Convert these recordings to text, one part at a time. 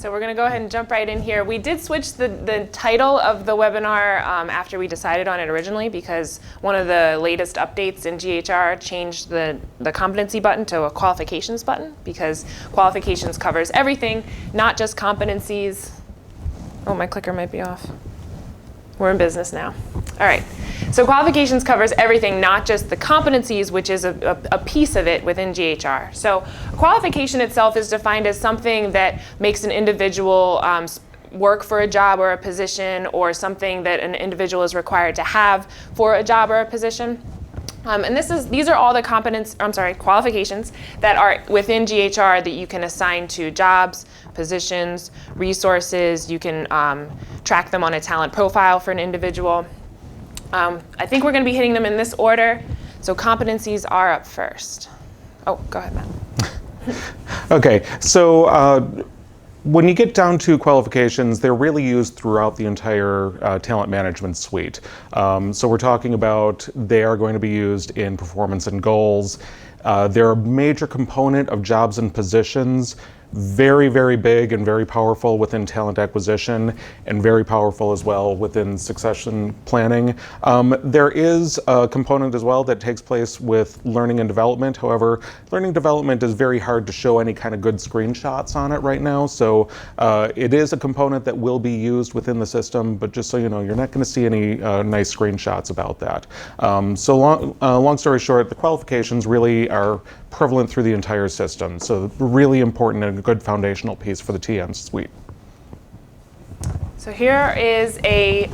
So we're going to go ahead and jump right in here. We did switch the title of the webinar after we decided on it originally, because one of the latest updates in GHR changed the competency button to a qualifications button, because qualifications covers everything, not just competencies. Oh, my clicker might be off. We're in business now. All right. So qualifications covers everything, not just the competencies, which is a piece of it within GHR. So qualification itself is defined as something that makes an individual work for a job or a position, or something that an individual is required to have for a job or a position. And these are all the qualifications that are within GHR that you can assign to jobs, positions, resources. You can track them on a talent profile for an individual. I think we're going to be hitting them in this order. So competencies are up first. Oh, go ahead, Matt. Okay, so when you get down to qualifications, they're really used throughout the entire talent management suite. So we're talking about they are going to be used in performance and goals. They're a major component of jobs and positions. Very, very big and very powerful within talent acquisition, and very powerful as well within succession planning. There is a component as well that takes place with learning and development. However, learning development is very hard to show any kind of good screenshots on it right now. So it is a component that will be used within the system, but just so you know, you're not going to see any nice screenshots about that. So long story short, the qualifications really are prevalent through the entire system. So really important and a good foundational piece for the TM suite. So here is a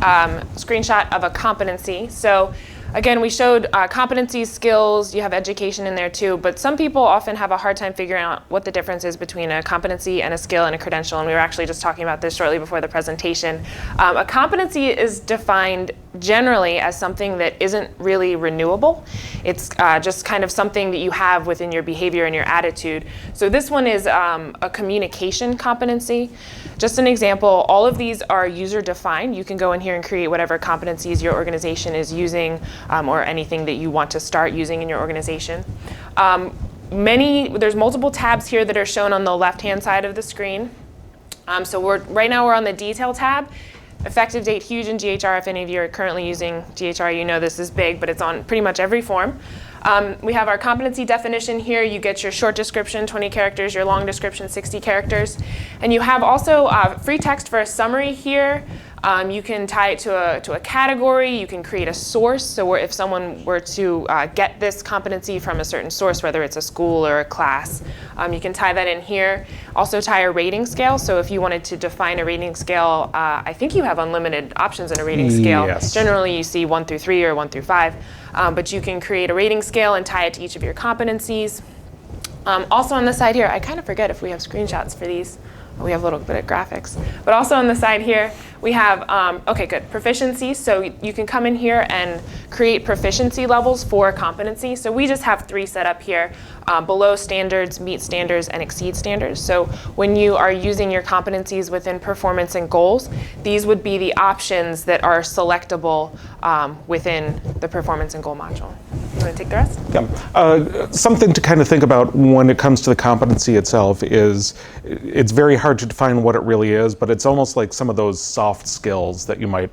screenshot of a competency. So again, we showed competencies, skills, you have education in there too, but some people often have a hard time figuring out what the difference is between a competency and a skill and a credential, and we were actually just talking about this shortly before the presentation. A competency is defined generally as something that isn't really renewable. It's just kind of something that you have within your behavior and your attitude. So this one is a communication competency. Just an example, all of these are user defined. You can go in here and create whatever competencies your organization is using, or anything that you want to start using in your organization. There's multiple tabs here that are shown on the left-hand side of the screen. So right now we're on the detail tab. Effective date, huge in GHR. If any of you are currently using GHR, you know this is big, but it's on pretty much every form. We have our competency definition here. You get your short description, 20 characters, your long description, 60 characters. And you have also free text for a summary here. You can tie it to a category. You can create a source. So if someone were to get this competency from a certain source, whether it's a school or a class, you can tie that in here. Also tie a rating scale. So if you wanted to define a rating scale, I think you have unlimited options in a rating scale. Yes. Generally, you see 1 through 3 or 1 through 5. But you can create a rating scale and tie it to each of your competencies. Also on the side here, I kind of forget if we have screenshots for these. We have a little bit of graphics. But also on the side here, we have, okay, good, proficiency. So you can come in here and create proficiency levels for competency. So we just have 3 set up here, below standards, meet standards, and exceed standards. So when you are using your competencies within performance and goals, these would be the options that are selectable within the performance and goal module. You want to take the rest? Yeah. Something to kind of think about when it comes to the competency itself is it's very hard to define what it really is, but it's almost like some of those soft skills that you might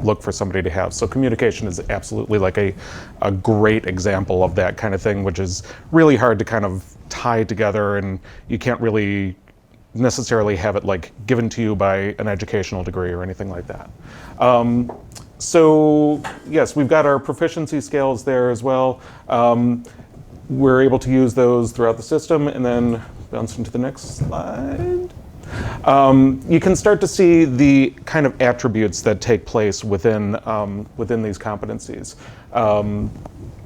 look for somebody to have. So communication is absolutely like a great example of that kind of thing, which is really hard to kind of tie together, and you can't really necessarily have it like given to you by an educational degree or anything like that. So yes, we've got our proficiency scales there as well. We're able to use those throughout the system, and then bounce into the next slide. You can start to see the kind of attributes that take place within these competencies.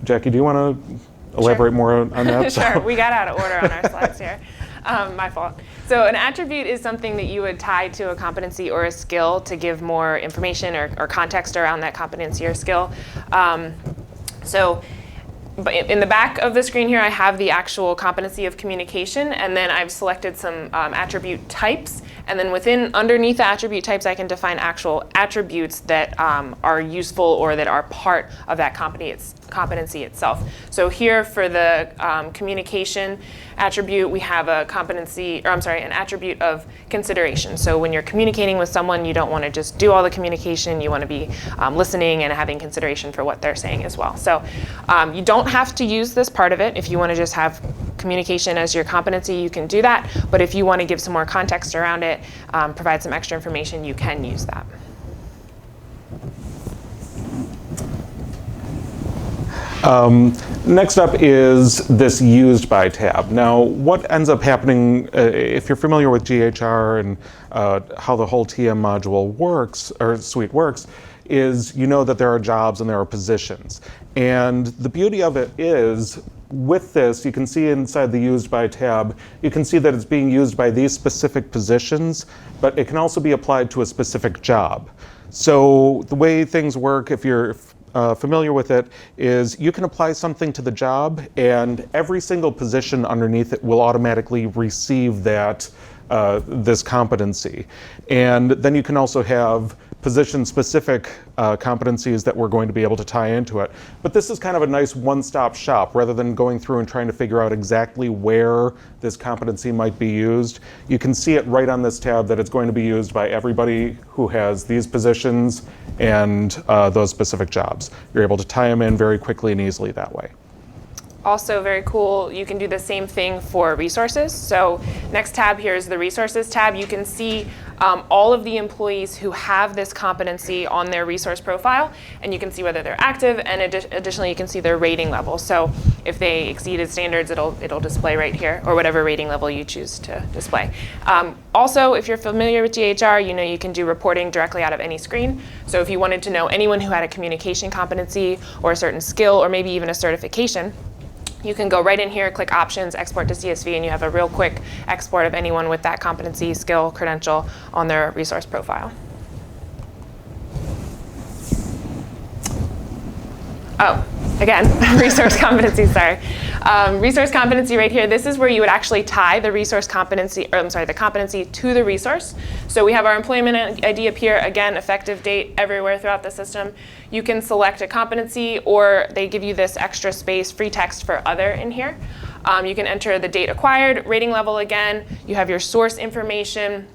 Jackie, do you want to elaborate more on that? Sure, we got out of order on our slides here. My fault. So an attribute is something that you would tie to a competency or a skill to give more information or context around that competency or skill. So but in the back of the screen here, I have the actual competency of communication, and then I've selected some attribute types. And then underneath the attribute types, I can define actual attributes that are useful or that are part of that competency itself. So here for the communication attribute, we have an attribute of consideration. So when you're communicating with someone, you don't want to just do all the communication. You want to be listening and having consideration for what they're saying as well. So you don't have to use this part of it. If you want to just have communication as your competency, you can do that. But if you want to give some more context around it, provide some extra information, you can use that. Next up is this Used By tab. Now, what ends up happening, if you're familiar with GHR and how the whole TM module works, or suite works, is you know that there are jobs and there are positions. And the beauty of it is, with this, you can see inside the Used By tab, you can see that it's being used by these specific positions, but it can also be applied to a specific job. So the way things work, if you're familiar with it, is you can apply something to the job and every single position underneath it will automatically receive that this competency. And then you can also have position-specific competencies that we're going to be able to tie into it. But this is kind of a nice one-stop shop. Rather than going through and trying to figure out exactly where this competency might be used, you can see it right on this tab that it's going to be used by everybody who has these positions and those specific jobs. You're able to tie them in very quickly and easily that way. Also very cool, you can do the same thing for resources. So next tab here is the resources tab. You can see all of the employees who have this competency on their resource profile, and you can see whether they're active, and additionally you can see their rating level. So if they exceeded standards, it'll display right here, or whatever rating level you choose to display. Also, if you're familiar with GHR, you know you can do reporting directly out of any screen. So if you wanted to know anyone who had a communication competency or a certain skill or maybe even a certification, you can go right in here, click Options, Export to CSV, and you have a real quick export of anyone with that competency, skill, credential on their resource profile. Oh, again, resource competency, sorry. Resource competency right here, this is where you would actually tie the resource competency, or I'm sorry, the competency to the resource. So we have our employment ID up here, again, effective date everywhere throughout the system. You can select a competency, or they give you this extra space, free text for other in here. You can enter the date acquired, rating level again. You have your source information.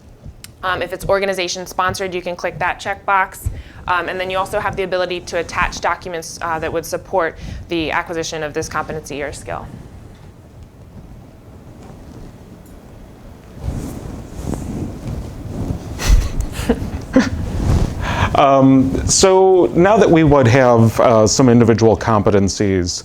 If it's organization sponsored, you can click that checkbox. And then you also have the ability to attach documents that would support the acquisition of this competency or skill. So now that we would have some individual competencies,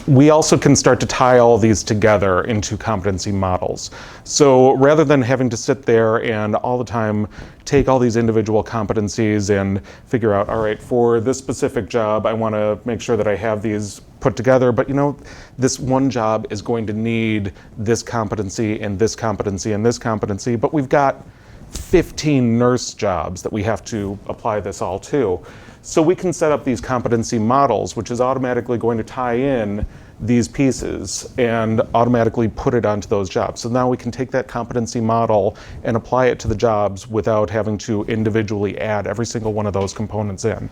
we also can start to tie all these together into competency models. So rather than having to sit there and all the time take all these individual competencies and figure out, all right, for this specific job, I want to make sure that I have these put together, but you know, this one job is going to need this competency and this competency and this competency, but we've got 15 nurse jobs that we have to apply this all to. So we can set up these competency models, which is automatically going to tie in these pieces and automatically put it onto those jobs. So now we can take that competency model and apply it to the jobs without having to individually add every single one of those components in.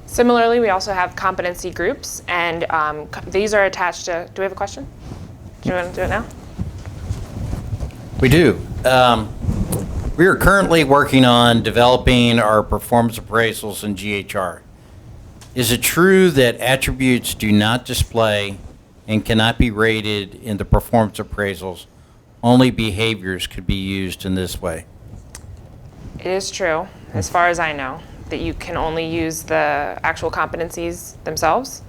Similarly, we also have competency groups, and these are attached to, do we have a question? Do you want to do it now? We do. We are currently working on developing our performance appraisals in GHR. Is it true that attributes do not display and cannot be rated in the performance appraisals? Only behaviors could be used in this way. It is true, as far as I know, that you can only use the actual competencies themselves.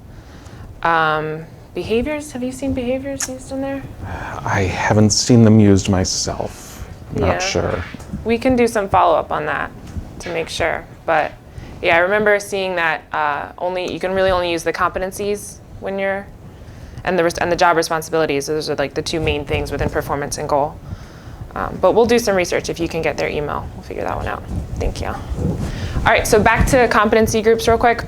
Behaviors, have you seen behaviors used in there? I haven't seen them used myself. Not sure. We can do some follow-up on that to make sure, but yeah, I remember seeing that you can really only use the competencies when you're, and the job responsibilities. Those are like the two main things within performance and goal. But we'll do some research. If you can get their email, we'll figure that one out. Thank you. All right, so back to competency groups real quick.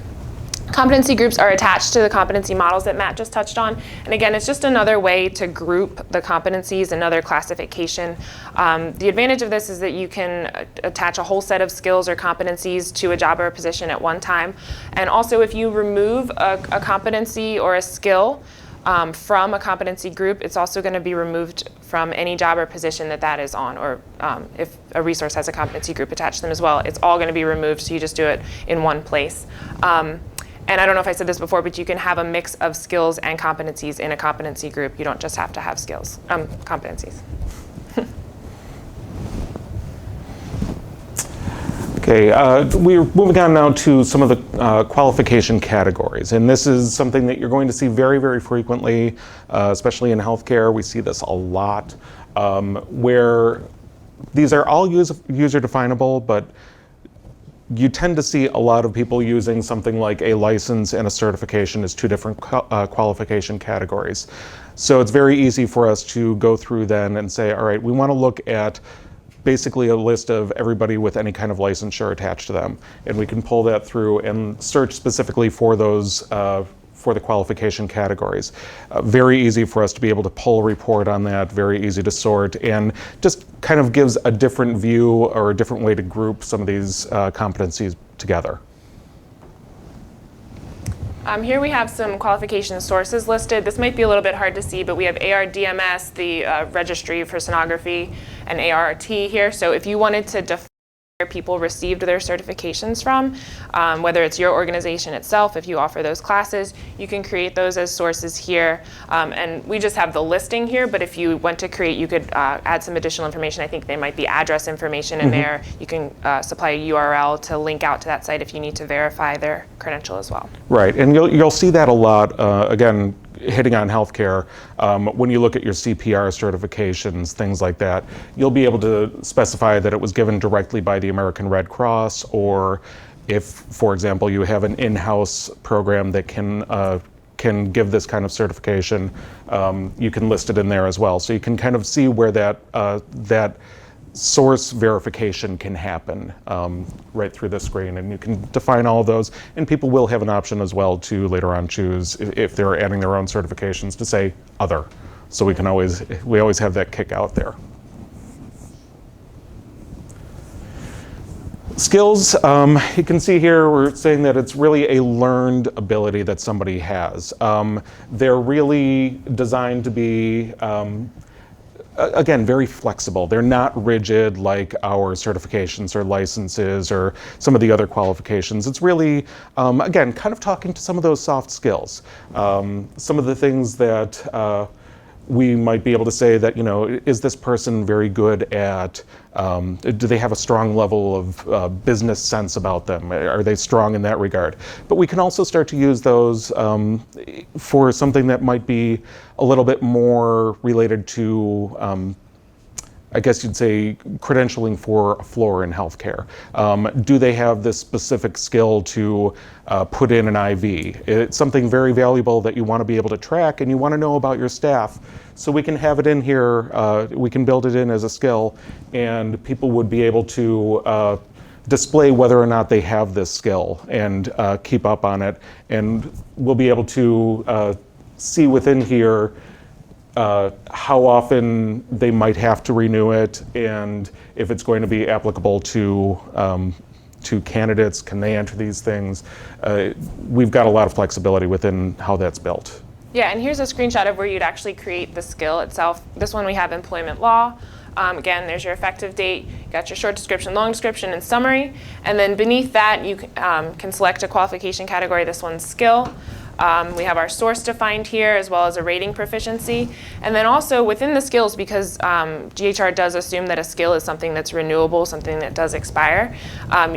Competency groups are attached to the competency models that Matt just touched on. And again, it's just another way to group the competencies, another classification. The advantage of this is that you can attach a whole set of skills or competencies to a job or a position at one time. And also, if you remove a competency or a skill from a competency group, it's also going to be removed from any job or position that is on, or if a resource has a competency group attached to them as well, it's all going to be removed, so you just do it in one place. And I don't know if I said this before, but you can have a mix of skills and competencies in a competency group. You don't just have to have skills, competencies. Okay, we're moving on now to some of the qualification categories. And this is something that you're going to see very, very frequently, especially in healthcare. We see this a lot, where these are all user definable, but you tend to see a lot of people using something like a license and a certification as two different qualification categories. So it's very easy for us to go through then and say, all right, we want to look at basically a list of everybody with any kind of licensure attached to them. And we can pull that through and search specifically for those for the qualification categories. Very easy for us to be able to pull a report on that, very easy to sort, and just kind of gives a different view or a different way to group some of these competencies together. Here we have some qualification sources listed. This might be a little bit hard to see, but we have ARDMS, the Registry for Sonography, and ART here. So if you wanted to define where people received their certifications from, whether it's your organization itself, if you offer those classes, you can create those as sources here. And we just have the listing here, but if you went to create, you could add some additional information. I think there might be address information in there. You can supply a URL to link out to that site if you need to verify their credential as well. Right, and you'll see that a lot, again, hitting on healthcare. When you look at your CPR certifications, things like that, you'll be able to specify that it was given directly by the American Red Cross, or if, for example, you have an in-house program that can give this kind of certification, you can list it in there as well. So you can kind of see where that source verification can happen right through the screen, and you can define all of those, and people will have an option as well to later on choose, if they're adding their own certifications, to say other. So we always have that kick out there. Skills, you can see here we're saying that it's really a learned ability that somebody has. They're really designed to be again, very flexible. They're not rigid like our certifications or licenses or some of the other qualifications. It's really, again, kind of talking to some of those soft skills. Some of the things that we might be able to say that, is this person very good at, do they have a strong level of business sense about them? Are they strong in that regard? But we can also start to use those for something that might be a little bit more related to, I guess you'd say, credentialing for a floor in healthcare. Do they have this specific skill to put in an IV? It's something very valuable that you want to be able to track, and you want to know about your staff. So we can have it in here, we can build it in as a skill, and people would be able to display whether or not they have this skill and keep up on it. And we'll be able to see within here how often they might have to renew it, and if it's going to be applicable to candidates. Can they enter these things? We've got a lot of flexibility within how that's built. Yeah, and here's a screenshot of where you'd actually create the skill itself. This one we have employment law. Again, there's your effective date, you got your short description, long description, and summary. And then beneath that, you can select a qualification category. This one's skill. We have our source defined here, as well as a rating proficiency. And then also within the skills, because GHR does assume that a skill is something that's renewable, something that does expire,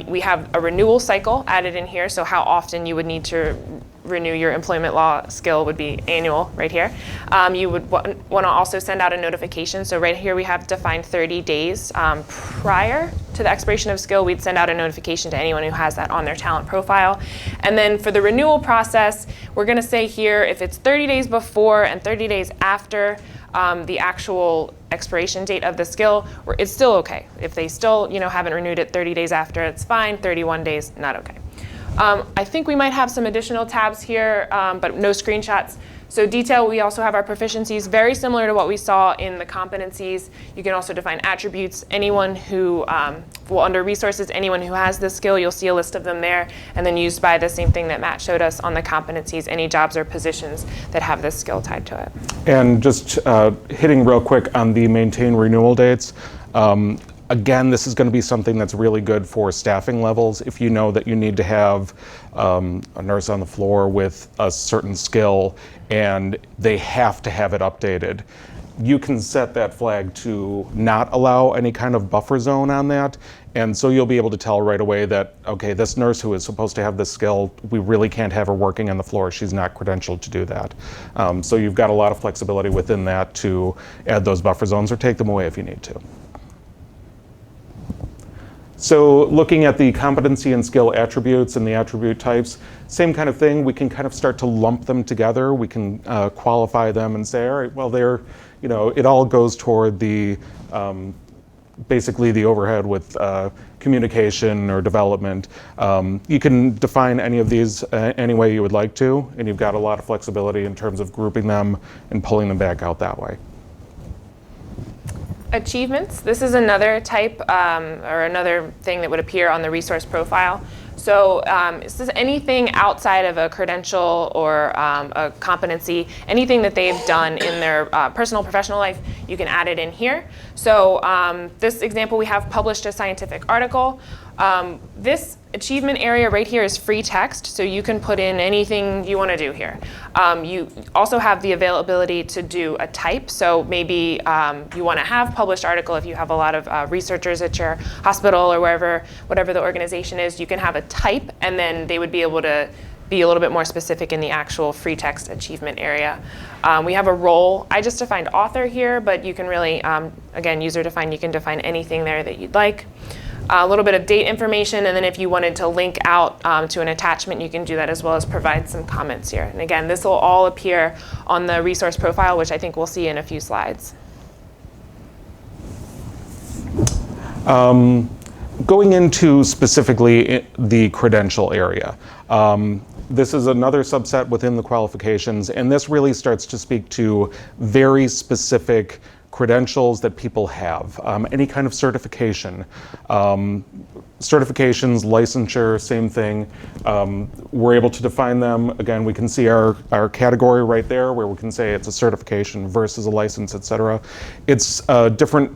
we have a renewal cycle added in here. So how often you would need to renew your employment law skill would be annual right here. You would want to also send out a notification. So right here we have defined 30 days prior to the expiration of skill. We'd send out a notification to anyone who has that on their talent profile. And then for the renewal process, we're going to say here if it's 30 days before and 30 days after the actual expiration date of the skill, it's still okay. If they still haven't renewed it 30 days after, it's fine. 31 days, not okay. I think we might have some additional tabs here, but no screenshots. So detail, we also have our proficiencies, very similar to what we saw in the competencies. You can also define attributes. Anyone who, well, under resources, anyone who has this skill, you'll see a list of them there. And then used by the same thing that Matt showed us on the competencies, any jobs or positions that have this skill tied to it. And just hitting real quick on the maintain renewal dates. Again, this is going to be something that's really good for staffing levels. If you know that you need to have a nurse on the floor with a certain skill and they have to have it updated, you can set that flag to not allow any kind of buffer zone on that. And so you'll be able to tell right away that, okay, this nurse who is supposed to have this skill, we really can't have her working on the floor. She's not credentialed to do that. So you've got a lot of flexibility within that to add those buffer zones or take them away if you need to. So looking at the competency and skill attributes and the attribute types, same kind of thing. We can kind of start to lump them together. We can qualify them and say, all right, well, they're, you know, it all goes toward the, basically the overhead with communication or development. You can define any of these any way you would like to, and you've got a lot of flexibility in terms of grouping them and pulling them back out that way. Achievements, this is another type or another thing that would appear on the resource profile. So this is anything outside of a credential or a competency, anything that they've done in their personal, professional life, you can add it in here. So this example, we have published a scientific article. This achievement area right here is free text, so you can put in anything you want to do here. You also have the availability to do a type, so maybe you want to have published article if you have a lot of researchers at your hospital or wherever, whatever the organization is, you can have a type, and then they would be able to be a little bit more specific in the actual free text achievement area. We have a role. I just defined author here, but you can really, again, user defined, you can define anything there that you'd like. A little bit of date information, and then if you wanted to link out to an attachment, you can do that as well as provide some comments here. And again, this will all appear on the resource profile, which I think we'll see in a few slides. Going into specifically the credential area. This is another subset within the qualifications, and this really starts to speak to very specific credentials that people have, any kind of certification. Certifications, licensure, same thing. We're able to define them. Again, we can see our category right there where we can say it's a certification versus a license, etc. It's different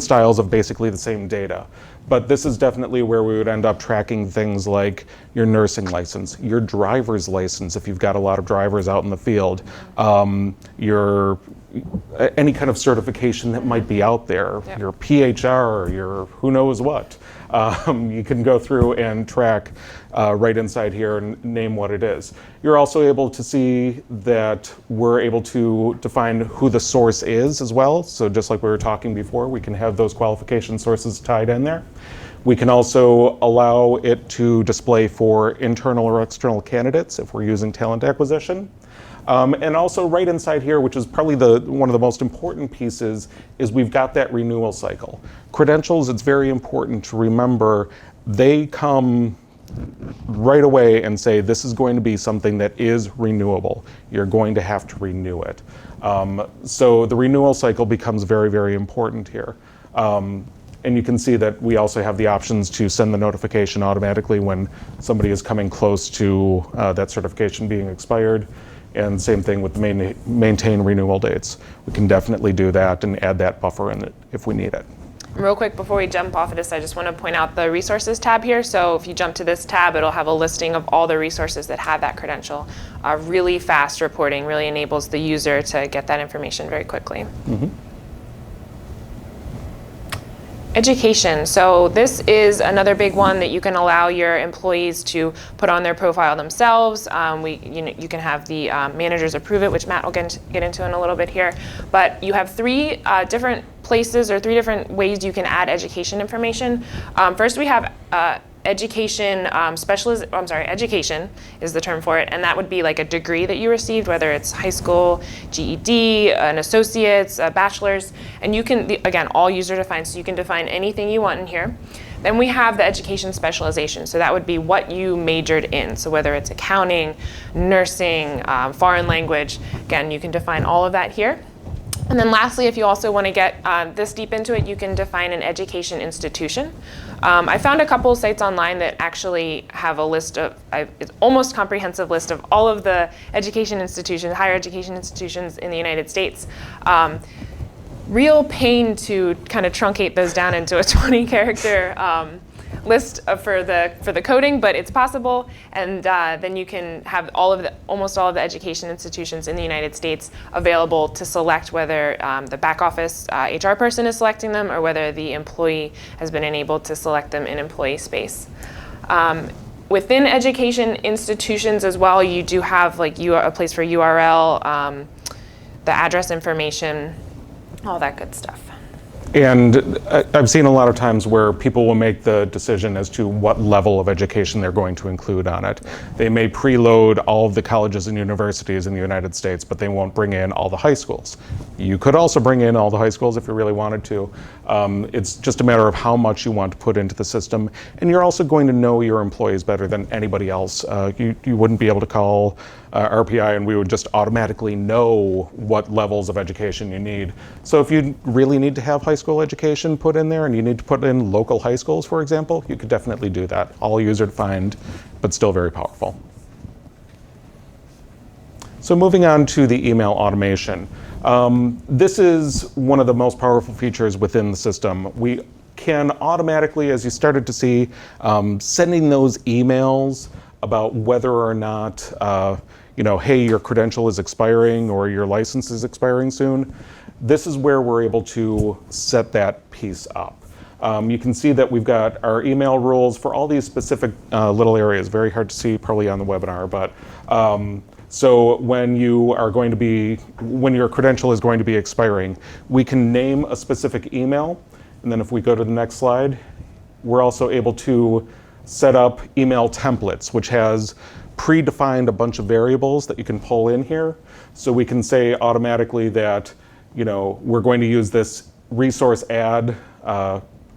styles of basically the same data. But this is definitely where we would end up tracking things like your nursing license, your driver's license if you've got a lot of drivers out in the field, your any kind of certification that might be out there, yep. Your PHR, your who knows what. You can go through and track right inside here and name what it is. You're also able to see that we're able to define who the source is as well. So just like we were talking before, we can have those qualification sources tied in there. We can also allow it to display for internal or external candidates if we're using talent acquisition. And also right inside here, which is probably one of the most important pieces, is we've got that renewal cycle. Credentials, it's very important to remember, they come right away and say this is going to be something that is renewable. You're going to have to renew it. So the renewal cycle becomes very, very important here. And you can see that we also have the options to send the notification automatically when somebody is coming close to that certification being expired. And same thing with the maintain renewal dates. We can definitely do that and add that buffer in it if we need it. Real quick, before we jump off of this, I just want to point out the resources tab here. So if you jump to this tab, it'll have a listing of all the resources that have that credential. Really fast reporting really enables the user to get that information very quickly. Mm-hmm. Education. So this is another big one that you can allow your employees to put on their profile themselves. You can have the managers approve it, which Matt will get into in a little bit here. But you have three different places or three different ways you can add education information. First, we have education education is the term for it, and that would be like a degree that you received, whether it's high school, GED, an associate's, a bachelor's, and you can, again, all user defined, so you can define anything you want in here. Then we have the education specialization. So that would be what you majored in. So whether it's accounting, nursing, foreign language, again, you can define all of that here. And then lastly, if you also want to get this deep into it, you can define an education institution. I found a couple of sites online that actually have a list of, it's almost comprehensive list of all of the education institutions, higher education institutions in the United States. Real pain to kind of truncate those down into a 20-character list for the coding, but it's possible. And then you can have almost all of the education institutions in the United States available to select whether the back office HR person is selecting them or whether the employee has been enabled to select them in employee space. Within education institutions as well, you do have like a place for URL, the address information, all that good stuff. And I've seen a lot of times where people will make the decision as to what level of education they're going to include on it. They may preload all of the colleges and universities in the United States, but they won't bring in all the high schools. You could also bring in all the high schools if you really wanted to. It's just a matter of how much you want to put into the system. And you're also going to know your employees better than anybody else. You wouldn't be able to call RPI and we would just automatically know what levels of education you need. So if you really need to have high school education put in there and you need to put in local high schools, for example, you could definitely do that. All user-defined, but still very powerful. So moving on to the email automation. This is one of the most powerful features within the system. We can automatically, as you started to see, sending those emails about whether or not, hey, your credential is expiring or your license is expiring soon. This is where we're able to set that piece up. You can see that we've got our email rules for all these specific little areas. Very hard to see probably on the webinar, but so when your credential is going to be expiring, we can name a specific email. And then if we go to the next slide, we're also able to set up email templates, which has predefined a bunch of variables that you can pull in here. So we can say automatically that, we're going to use this resource add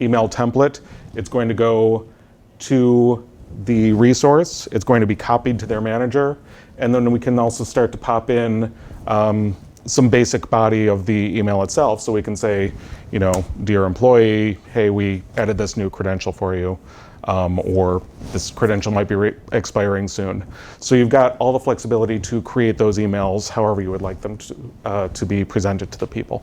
email template. It's going to go to the resource. It's going to be copied to their manager. And then we can also start to pop in some basic body of the email itself. So we can say, dear employee, hey, we added this new credential for you. Or this credential might be expiring soon. So you've got all the flexibility to create those emails however you would like them to be presented to the people.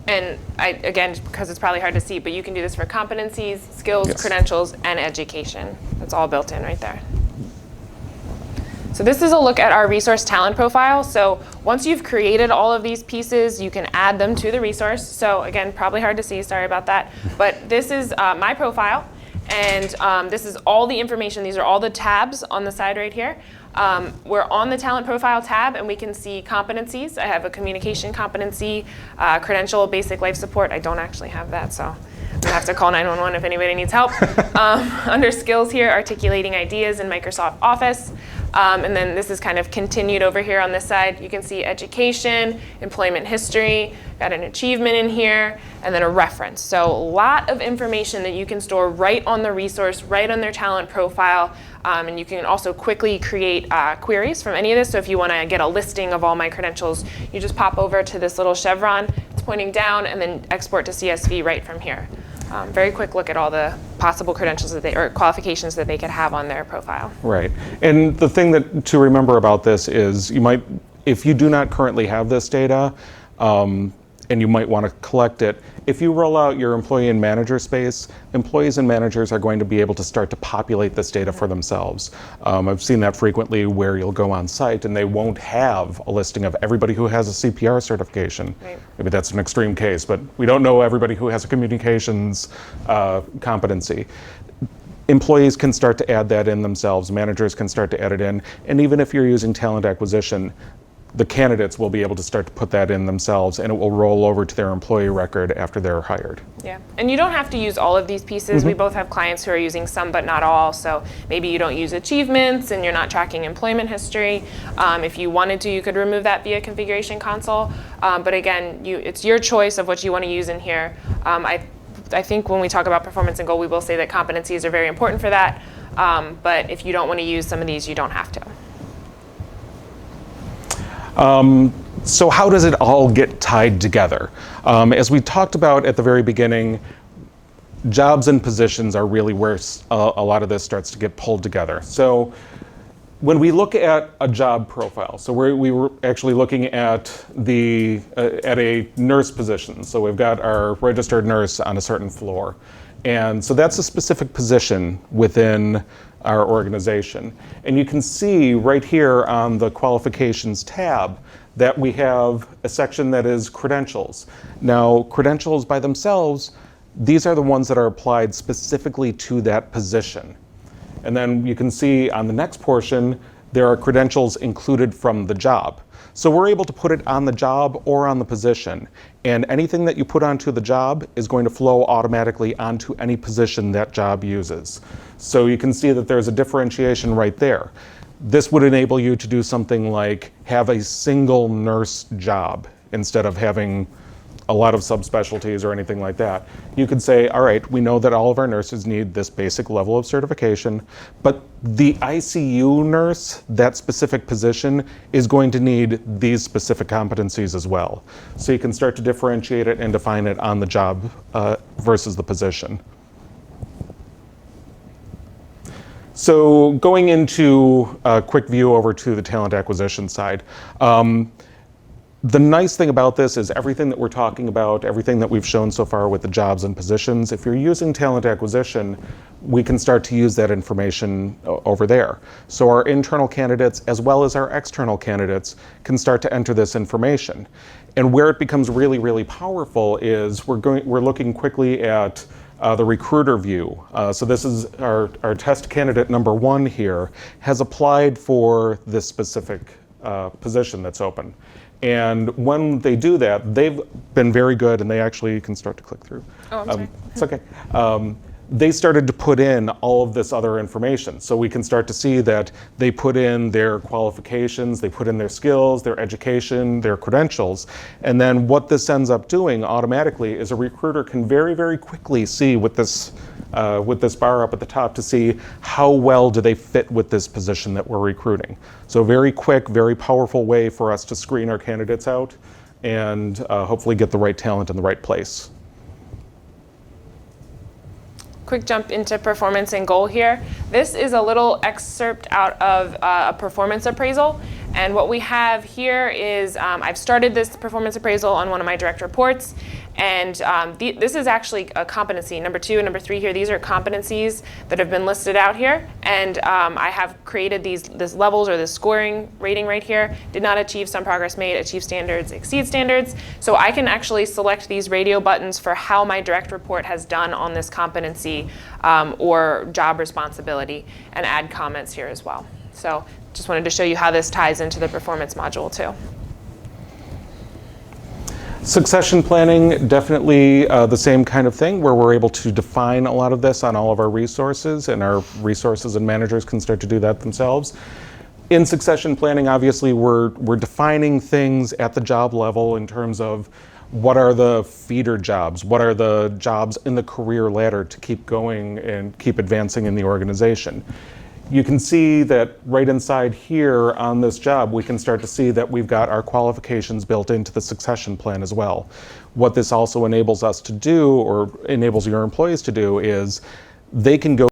And again, because it's probably hard to see, but you can do this for competencies, skills, Yes. credentials, and education. That's all built in right there. So this is a look at our resource talent profile. So once you've created all of these pieces, you can add them to the resource. So again, probably hard to see, sorry about that. But this is my profile. And this is all the information. These are all the tabs on the side right here. We're on the Talent Profile tab, and we can see competencies. I have a communication competency, credential, basic life support. I don't actually have that, so I'm going to have to call 911 if anybody needs help. Under skills here, articulating ideas in Microsoft Office. And then this is kind of continued over here on this side. You can see education, employment history, got an achievement in here, and then a reference. So a lot of information that you can store right on the resource, right on their talent profile. And you can also quickly create queries from any of this. So if you want to get a listing of all my credentials, you just pop over to this little chevron. It's pointing down, and then export to CSV right from here. Very quick look at all the possible credentials or qualifications that they could have on their profile. Right. And the thing to remember about this is if you do not currently have this data, and you might want to collect it, if you roll out your employee and manager space, employees and managers are going to be able to start to populate this data for themselves. I've seen that frequently where you'll go on site and they won't have a listing of everybody who has a CPR certification. Right. Maybe that's an extreme case, but we don't know everybody who has a communications competency. Employees can start to add that in themselves, managers can start to add it in, and even if you're using talent acquisition, the candidates will be able to start to put that in themselves, and it will roll over to their employee record after they're hired. Yeah, and you don't have to use all of these pieces. We both have clients who are using some but not all, so maybe you don't use achievements and you're not tracking employment history. If you wanted to, you could remove that via configuration console, but again, it's your choice of what you want to use in here. I I think when we talk about performance and goal, we will say that competencies are very important for that. But if you don't want to use some of these, you don't have to. So how does it all get tied together? As we talked about at the very beginning, jobs and positions are really where a lot of this starts to get pulled together. So when we look at a job profile, so we were actually looking at at a nurse position. So we've got our registered nurse on a certain floor. And so that's a specific position within our organization. And you can see right here on the Qualifications tab that we have a section that is credentials. Now, credentials by themselves, these are the ones that are applied specifically to that position. And then you can see on the next portion, there are credentials included from the job. So we're able to put it on the job or on the position. And anything that you put onto the job is going to flow automatically onto any position that job uses. So you can see that there's a differentiation right there. This would enable you to do something like have a single nurse job instead of having a lot of subspecialties or anything like that. You could say, all right, we know that all of our nurses need this basic level of certification, but the ICU nurse, that specific position, is going to need these specific competencies as well. So you can start to differentiate it and define it on the job versus the position. So going into a quick view over to the talent acquisition side. The nice thing about this is everything that we're talking about, everything that we've shown so far with the jobs and positions, if you're using talent acquisition, we can start to use that information over there. So our internal candidates as well as our external candidates can start to enter this information. And where it becomes really, really powerful is we're looking quickly at the recruiter view. So this is our test candidate number 1 here has applied for this specific position that's open. And when they do that, they've been very good, and they actually can start to click through. Oh, I'm sorry. It's okay. They started to put in all of this other information. So we can start to see that they put in their qualifications, they put in their skills, their education, their credentials. And then what this ends up doing automatically is a recruiter can very, very quickly see with this bar up at the top to see how well do they fit with this position that we're recruiting. So very quick, very powerful way for us to screen our candidates out and hopefully get the right talent in the right place. Quick jump into performance and goal here. This is a little excerpt out of a performance appraisal. And what we have here is I've started this performance appraisal on one of my direct reports. And this is actually a competency. Number 2 and number 3 here, these are competencies that have been listed out here. And I have created these levels or this scoring rating right here. Did not achieve, some progress made, achieve standards, exceed standards. So I can actually select these radio buttons for how my direct report has done on this competency or job responsibility and add comments here as well. So just wanted to show you how this ties into the performance module too. Succession planning, definitely the same kind of thing where we're able to define a lot of this on all of our resources, and our resources and managers can start to do that themselves. In succession planning, obviously, we're defining things at the job level in terms of what are the feeder jobs, what are the jobs in the career ladder to keep going and keep advancing in the organization. You can see that right inside here on this job, we can start to see that we've got our qualifications built into the succession plan as well. What this also enables us to do, or enables your employees to do, is they can go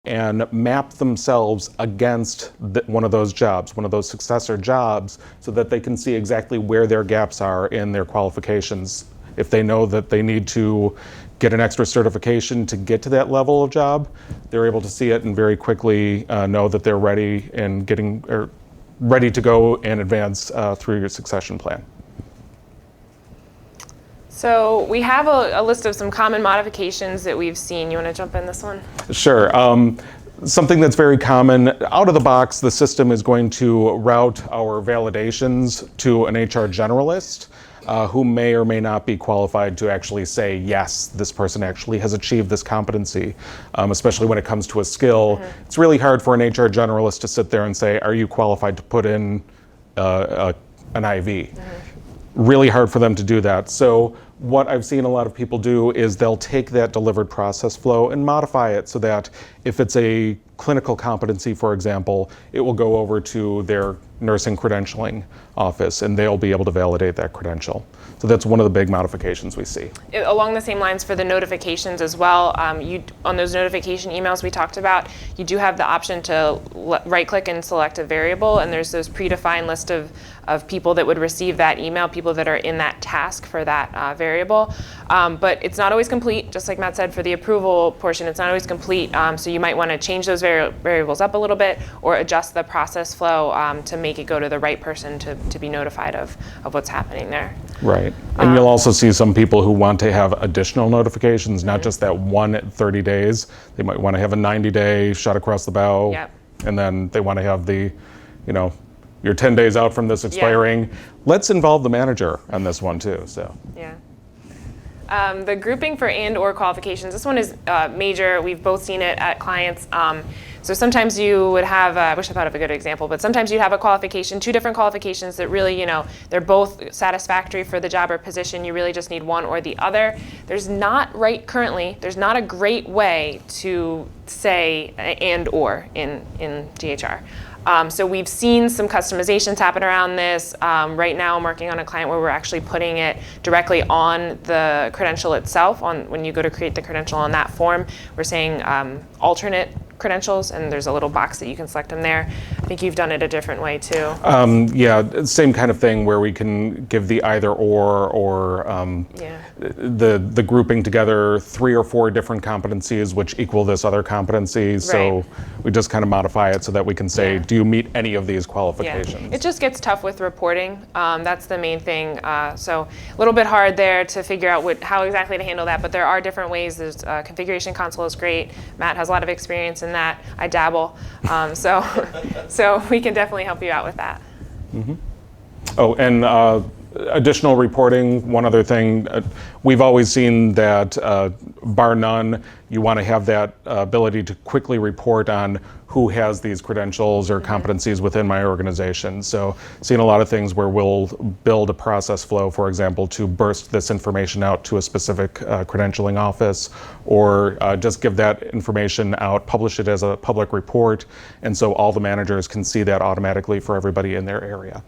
and map themselves against one of those jobs, one of those successor jobs, so that they can see exactly where their gaps are in their qualifications. If they know that they need to get an extra certification to get to that level of job, they're able to see it and very quickly know that they're ready and ready to go and advance through your succession plan. So we have a list of some common modifications that we've seen. You want to jump in this one? Sure. Something that's very common, out of the box, the system is going to route our validations to an HR generalist who may or may not be qualified to actually say, yes, this person actually has achieved this competency, especially when it comes to a skill. Mm-hmm. It's really hard for an HR generalist to sit there and say, are you qualified to put in an IV? Mm-hmm. Really hard for them to do that. So what I've seen a lot of people do is they'll take that delivered process flow and modify it so that if it's a clinical competency, for example, it will go over to their nursing credentialing office and they'll be able to validate that credential. So that's one of the big modifications we see. Along the same lines for the notifications as well, on those notification emails we talked about, you do have the option to right-click and select a variable, and there's those predefined list of people that would receive that email, people that are in that task for that variable. But it's not always complete, just like Matt said, for the approval portion, it's not always complete, so you might want to change those variables up a little bit or adjust the process flow to make it go to the right person to be notified of what's happening there. Right. And you'll also see some people who want to have additional notifications, not just that one at 30 days. They might want to have a 90-day shot across the bow. Yep. And then they want to have the, you're 10 days out from this expiring. Yeah. Let's involve the manager on this one too. So. Yeah. The grouping for and/or qualifications, this one is major. We've both seen it at clients. So sometimes you would have, I wish I thought of a good example, but sometimes you'd have a qualification, two different qualifications that really, they're both satisfactory for the job or position. You really just need one or the other. There's not currently a great way to say and/or in GHR. So we've seen some customizations happen around this. Right now I'm working on a client where we're actually putting it directly on the credential itself. When you go to create the credential on that form, we're saying alternate credentials, and there's a little box that you can select them there. I think you've done it a different way too. Yeah, same kind of thing where we can give the either or the grouping together 3 or 4 different competencies which equal this other competency. Right. So we just kind of modify it so that we can say, do you meet any of these qualifications? Yeah. It just gets tough with reporting. That's the main thing. So a little bit hard there to figure out how exactly to handle that, but there are different ways. There's configuration console is great. Matt has a lot of experience in that. I dabble. So we can definitely help you out with that. Mm-hmm. Oh, and additional reporting, one other thing, we've always seen that bar none, you want to have that ability to quickly report on who has these credentials or competencies within my organization. So seeing a lot of things where we'll build a process flow, for example, to burst this information out to a specific credentialing office, or just give that information out, publish it as a public report, and so all the managers can see that automatically for everybody in their area.